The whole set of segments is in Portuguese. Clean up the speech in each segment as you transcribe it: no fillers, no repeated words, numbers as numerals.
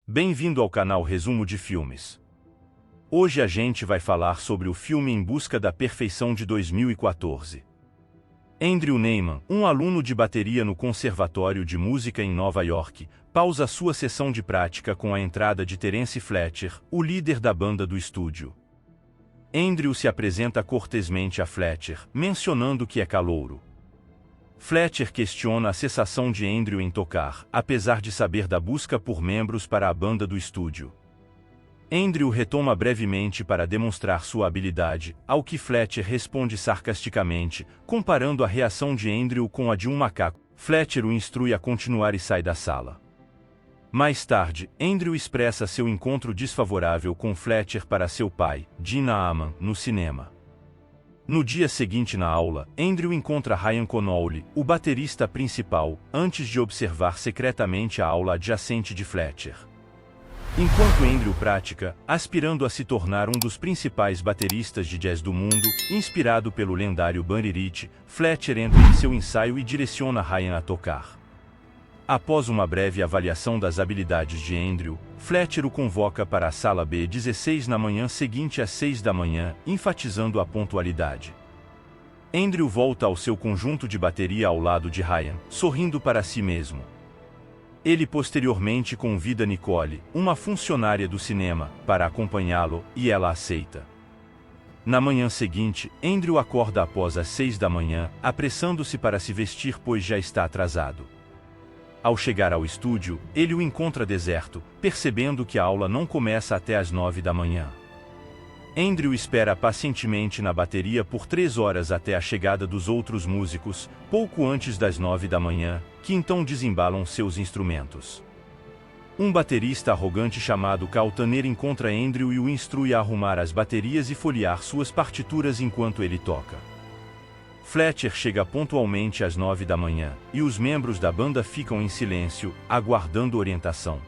Bem-vindo ao canal Resumo de Filmes. Hoje a gente vai falar sobre o filme Em Busca da Perfeição de 2014. Andrew Neiman, um aluno de bateria no Conservatório de Música em Nova York, pausa sua sessão de prática com a entrada de Terence Fletcher, o líder da banda do estúdio. Andrew se apresenta cortesmente a Fletcher, mencionando que é calouro. Fletcher questiona a cessação de Andrew em tocar, apesar de saber da busca por membros para a banda do estúdio. Andrew retoma brevemente para demonstrar sua habilidade, ao que Fletcher responde sarcasticamente, comparando a reação de Andrew com a de um macaco. Fletcher o instrui a continuar e sai da sala. Mais tarde, Andrew expressa seu encontro desfavorável com Fletcher para seu pai, Gina Aman, no cinema. No dia seguinte na aula, Andrew encontra Ryan Connolly, o baterista principal, antes de observar secretamente a aula adjacente de Fletcher. Enquanto Andrew pratica, aspirando a se tornar um dos principais bateristas de jazz do mundo, inspirado pelo lendário Buddy Rich, Fletcher entra em seu ensaio e direciona Ryan a tocar. Após uma breve avaliação das habilidades de Andrew, Fletcher o convoca para a sala B16 na manhã seguinte às 6 da manhã, enfatizando a pontualidade. Andrew volta ao seu conjunto de bateria ao lado de Ryan, sorrindo para si mesmo. Ele posteriormente convida Nicole, uma funcionária do cinema, para acompanhá-lo, e ela aceita. Na manhã seguinte, Andrew acorda após as 6 da manhã, apressando-se para se vestir pois já está atrasado. Ao chegar ao estúdio, ele o encontra deserto, percebendo que a aula não começa até às 9 da manhã. Andrew espera pacientemente na bateria por 3 horas até a chegada dos outros músicos, pouco antes das 9 da manhã, que então desembalam seus instrumentos. Um baterista arrogante chamado Cal Tanner encontra Andrew e o instrui a arrumar as baterias e folhear suas partituras enquanto ele toca. Fletcher chega pontualmente às 9 da manhã, e os membros da banda ficam em silêncio, aguardando orientação.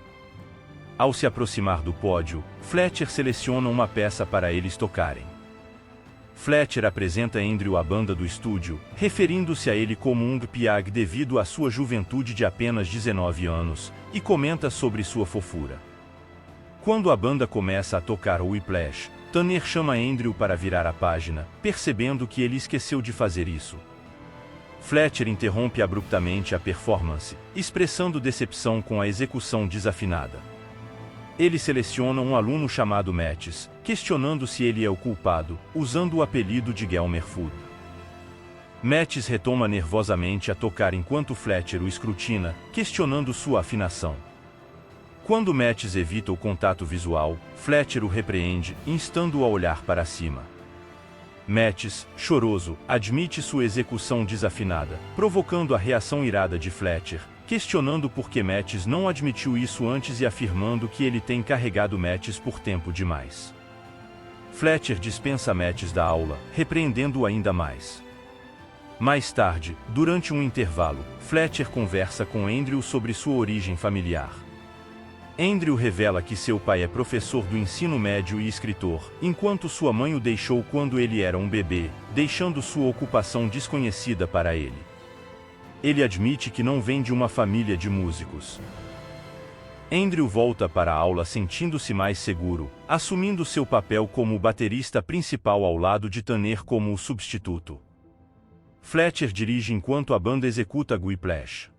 Ao se aproximar do pódio, Fletcher seleciona uma peça para eles tocarem. Fletcher apresenta Andrew à banda do estúdio, referindo-se a ele como um piag devido à sua juventude de apenas 19 anos, e comenta sobre sua fofura. Quando a banda começa a tocar Whiplash, Tanner chama Andrew para virar a página, percebendo que ele esqueceu de fazer isso. Fletcher interrompe abruptamente a performance, expressando decepção com a execução desafinada. Ele seleciona um aluno chamado Mattis, questionando se ele é o culpado, usando o apelido de Gelmer Food. Mattis retoma nervosamente a tocar enquanto Fletcher o escrutina, questionando sua afinação. Quando Mattis evita o contato visual, Fletcher o repreende, instando-o a olhar para cima. Mattis, choroso, admite sua execução desafinada, provocando a reação irada de Fletcher, questionando por que Mattis não admitiu isso antes e afirmando que ele tem carregado Mattis por tempo demais. Fletcher dispensa Mattis da aula, repreendendo-o ainda mais. Mais tarde, durante um intervalo, Fletcher conversa com Andrew sobre sua origem familiar. Andrew revela que seu pai é professor do ensino médio e escritor, enquanto sua mãe o deixou quando ele era um bebê, deixando sua ocupação desconhecida para ele. Ele admite que não vem de uma família de músicos. Andrew volta para a aula sentindo-se mais seguro, assumindo seu papel como o baterista principal ao lado de Tanner como o substituto. Fletcher dirige enquanto a banda executa Whiplash.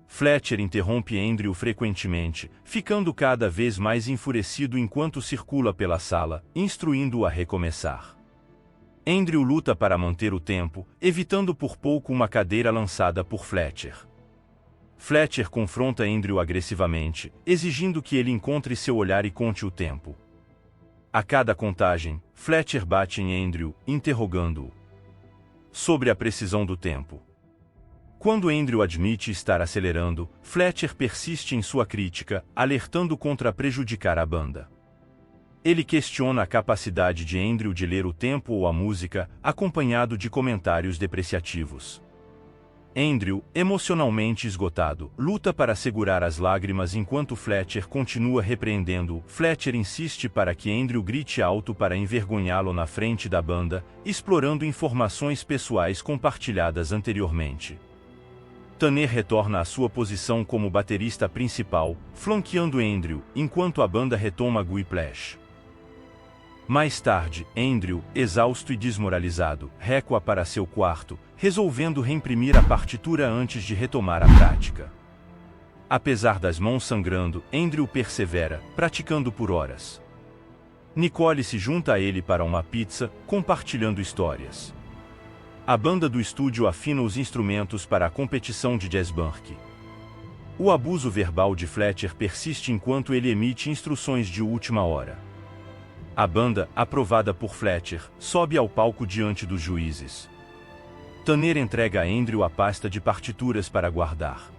Fletcher interrompe Andrew frequentemente, ficando cada vez mais enfurecido enquanto circula pela sala, instruindo-o a recomeçar. Andrew luta para manter o tempo, evitando por pouco uma cadeira lançada por Fletcher. Fletcher confronta Andrew agressivamente, exigindo que ele encontre seu olhar e conte o tempo. A cada contagem, Fletcher bate em Andrew, interrogando-o sobre a precisão do tempo. Quando Andrew admite estar acelerando, Fletcher persiste em sua crítica, alertando contra prejudicar a banda. Ele questiona a capacidade de Andrew de ler o tempo ou a música, acompanhado de comentários depreciativos. Andrew, emocionalmente esgotado, luta para segurar as lágrimas enquanto Fletcher continua repreendendo-o. Fletcher insiste para que Andrew grite alto para envergonhá-lo na frente da banda, explorando informações pessoais compartilhadas anteriormente. Tanner retorna à sua posição como baterista principal, flanqueando Andrew, enquanto a banda retoma Whiplash. Mais tarde, Andrew, exausto e desmoralizado, recua para seu quarto, resolvendo reimprimir a partitura antes de retomar a prática. Apesar das mãos sangrando, Andrew persevera, praticando por horas. Nicole se junta a ele para uma pizza, compartilhando histórias. A banda do estúdio afina os instrumentos para a competição de jazz band. O abuso verbal de Fletcher persiste enquanto ele emite instruções de última hora. A banda, aprovada por Fletcher, sobe ao palco diante dos juízes. Tanner entrega a Andrew a pasta de partituras para guardar.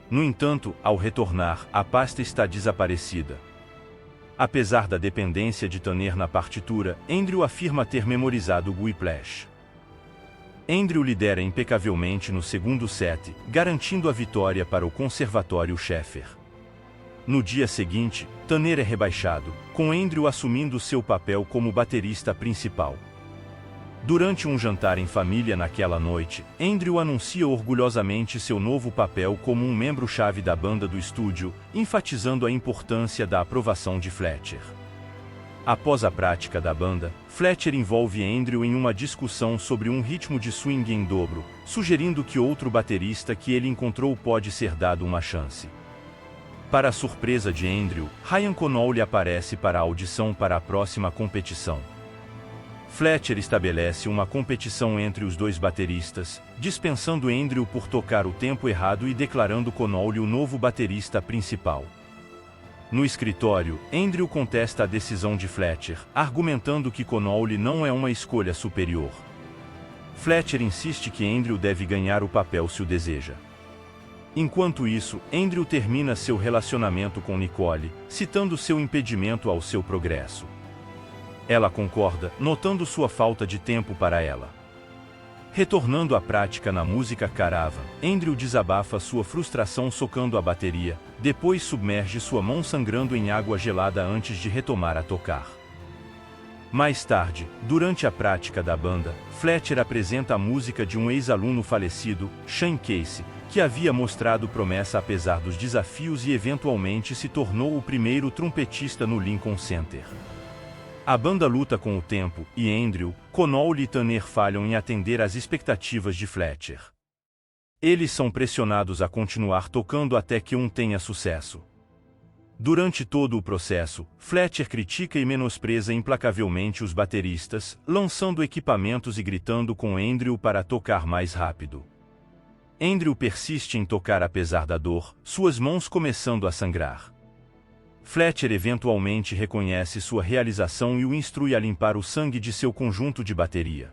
No entanto, ao retornar, a pasta está desaparecida. Apesar da dependência de Tanner na partitura, Andrew afirma ter memorizado Whiplash. Andrew lidera impecavelmente no segundo set, garantindo a vitória para o Conservatório Sheffer. No dia seguinte, Tanner é rebaixado, com Andrew assumindo seu papel como baterista principal. Durante um jantar em família naquela noite, Andrew anuncia orgulhosamente seu novo papel como um membro-chave da banda do estúdio, enfatizando a importância da aprovação de Fletcher. Após a prática da banda, Fletcher envolve Andrew em uma discussão sobre um ritmo de swing em dobro, sugerindo que outro baterista que ele encontrou pode ser dado uma chance. Para a surpresa de Andrew, Ryan Connolly aparece para a audição para a próxima competição. Fletcher estabelece uma competição entre os dois bateristas, dispensando Andrew por tocar o tempo errado e declarando Connolly o novo baterista principal. No escritório, Andrew contesta a decisão de Fletcher, argumentando que Connolly não é uma escolha superior. Fletcher insiste que Andrew deve ganhar o papel se o deseja. Enquanto isso, Andrew termina seu relacionamento com Nicole, citando seu impedimento ao seu progresso. Ela concorda, notando sua falta de tempo para ela. Retornando à prática na música Caravan, Andrew desabafa sua frustração socando a bateria, depois submerge sua mão sangrando em água gelada antes de retomar a tocar. Mais tarde, durante a prática da banda, Fletcher apresenta a música de um ex-aluno falecido, Shane Casey, que havia mostrado promessa apesar dos desafios e eventualmente se tornou o primeiro trompetista no Lincoln Center. A banda luta com o tempo, e Andrew, Connolly e Tanner falham em atender às expectativas de Fletcher. Eles são pressionados a continuar tocando até que um tenha sucesso. Durante todo o processo, Fletcher critica e menospreza implacavelmente os bateristas, lançando equipamentos e gritando com Andrew para tocar mais rápido. Andrew persiste em tocar apesar da dor, suas mãos começando a sangrar. Fletcher eventualmente reconhece sua realização e o instrui a limpar o sangue de seu conjunto de bateria.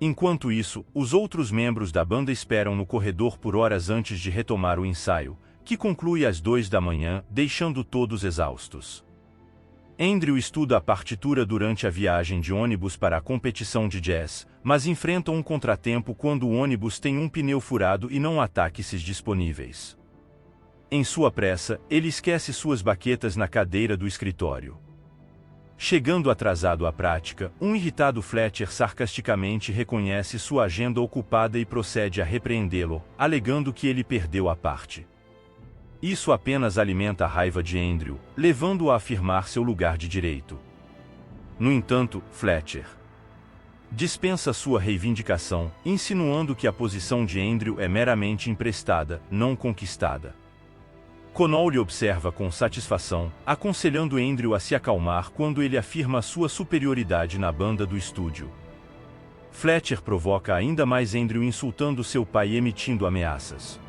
Enquanto isso, os outros membros da banda esperam no corredor por horas antes de retomar o ensaio, que conclui às 2 da manhã, deixando todos exaustos. Andrew estuda a partitura durante a viagem de ônibus para a competição de jazz, mas enfrenta um contratempo quando o ônibus tem um pneu furado e não há táxis disponíveis. Em sua pressa, ele esquece suas baquetas na cadeira do escritório. Chegando atrasado à prática, um irritado Fletcher sarcasticamente reconhece sua agenda ocupada e procede a repreendê-lo, alegando que ele perdeu a parte. Isso apenas alimenta a raiva de Andrew, levando-o a afirmar seu lugar de direito. No entanto, Fletcher dispensa sua reivindicação, insinuando que a posição de Andrew é meramente emprestada, não conquistada. Connolly observa com satisfação, aconselhando Andrew a se acalmar quando ele afirma sua superioridade na banda do estúdio. Fletcher provoca ainda mais Andrew insultando seu pai e emitindo ameaças.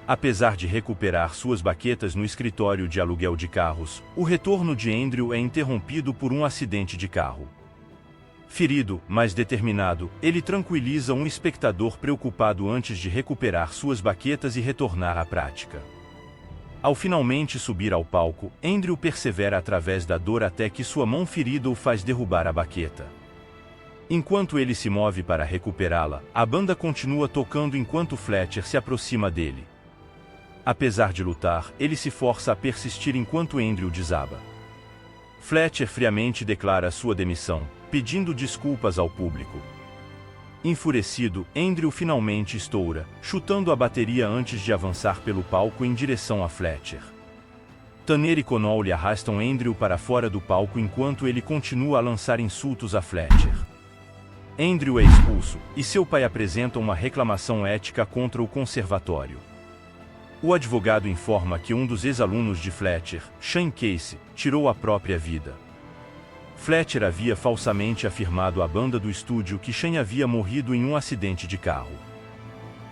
Apesar de recuperar suas baquetas no escritório de aluguel de carros, o retorno de Andrew é interrompido por um acidente de carro. Ferido, mas determinado, ele tranquiliza um espectador preocupado antes de recuperar suas baquetas e retornar à prática. Ao finalmente subir ao palco, Andrew persevera através da dor até que sua mão ferida o faz derrubar a baqueta. Enquanto ele se move para recuperá-la, a banda continua tocando enquanto Fletcher se aproxima dele. Apesar de lutar, ele se força a persistir enquanto Andrew desaba. Fletcher friamente declara sua demissão, pedindo desculpas ao público. Enfurecido, Andrew finalmente estoura, chutando a bateria antes de avançar pelo palco em direção a Fletcher. Tanner e Connolly arrastam Andrew para fora do palco enquanto ele continua a lançar insultos a Fletcher. Andrew é expulso, e seu pai apresenta uma reclamação ética contra o conservatório. O advogado informa que um dos ex-alunos de Fletcher, Shane Casey, tirou a própria vida. Fletcher havia falsamente afirmado à banda do estúdio que Shane havia morrido em um acidente de carro.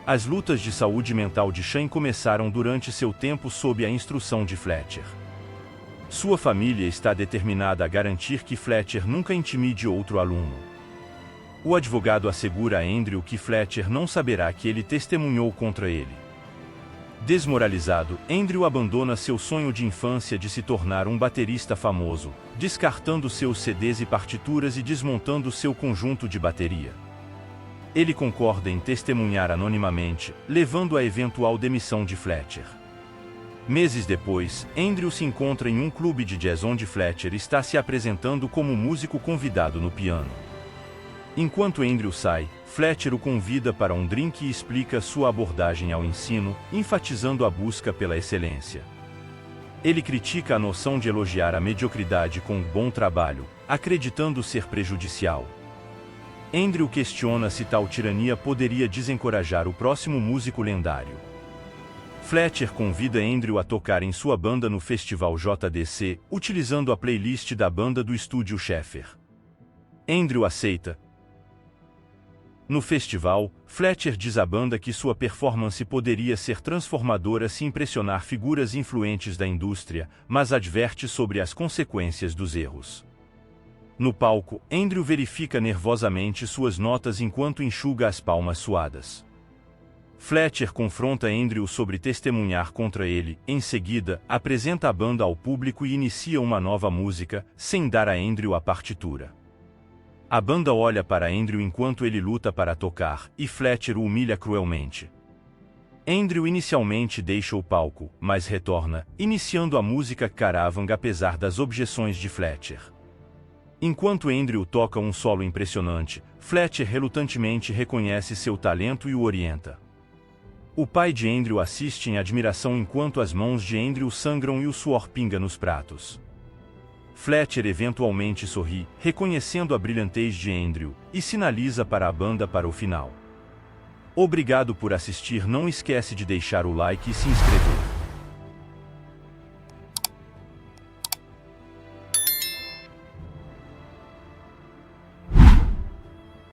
As lutas de saúde mental de Shane começaram durante seu tempo sob a instrução de Fletcher. Sua família está determinada a garantir que Fletcher nunca intimide outro aluno. O advogado assegura a Andrew que Fletcher não saberá que ele testemunhou contra ele. Desmoralizado, Andrew abandona seu sonho de infância de se tornar um baterista famoso, descartando seus CDs e partituras e desmontando seu conjunto de bateria. Ele concorda em testemunhar anonimamente, levando à eventual demissão de Fletcher. Meses depois, Andrew se encontra em um clube de jazz onde Fletcher está se apresentando como músico convidado no piano. Enquanto Andrew sai, Fletcher o convida para um drink e explica sua abordagem ao ensino, enfatizando a busca pela excelência. Ele critica a noção de elogiar a mediocridade com bom trabalho, acreditando ser prejudicial. Andrew questiona se tal tirania poderia desencorajar o próximo músico lendário. Fletcher convida Andrew a tocar em sua banda no festival JDC, utilizando a playlist da banda do estúdio Sheffer. Andrew aceita. No festival, Fletcher diz à banda que sua performance poderia ser transformadora se impressionar figuras influentes da indústria, mas adverte sobre as consequências dos erros. No palco, Andrew verifica nervosamente suas notas enquanto enxuga as palmas suadas. Fletcher confronta Andrew sobre testemunhar contra ele, em seguida, apresenta a banda ao público e inicia uma nova música, sem dar a Andrew a partitura. A banda olha para Andrew enquanto ele luta para tocar, e Fletcher o humilha cruelmente. Andrew inicialmente deixa o palco, mas retorna, iniciando a música Caravan apesar das objeções de Fletcher. Enquanto Andrew toca um solo impressionante, Fletcher relutantemente reconhece seu talento e o orienta. O pai de Andrew assiste em admiração enquanto as mãos de Andrew sangram e o suor pinga nos pratos. Fletcher eventualmente sorri, reconhecendo a brilhantez de Andrew, e sinaliza para a banda para o final. Obrigado por assistir, não esquece de deixar o like e se inscrever.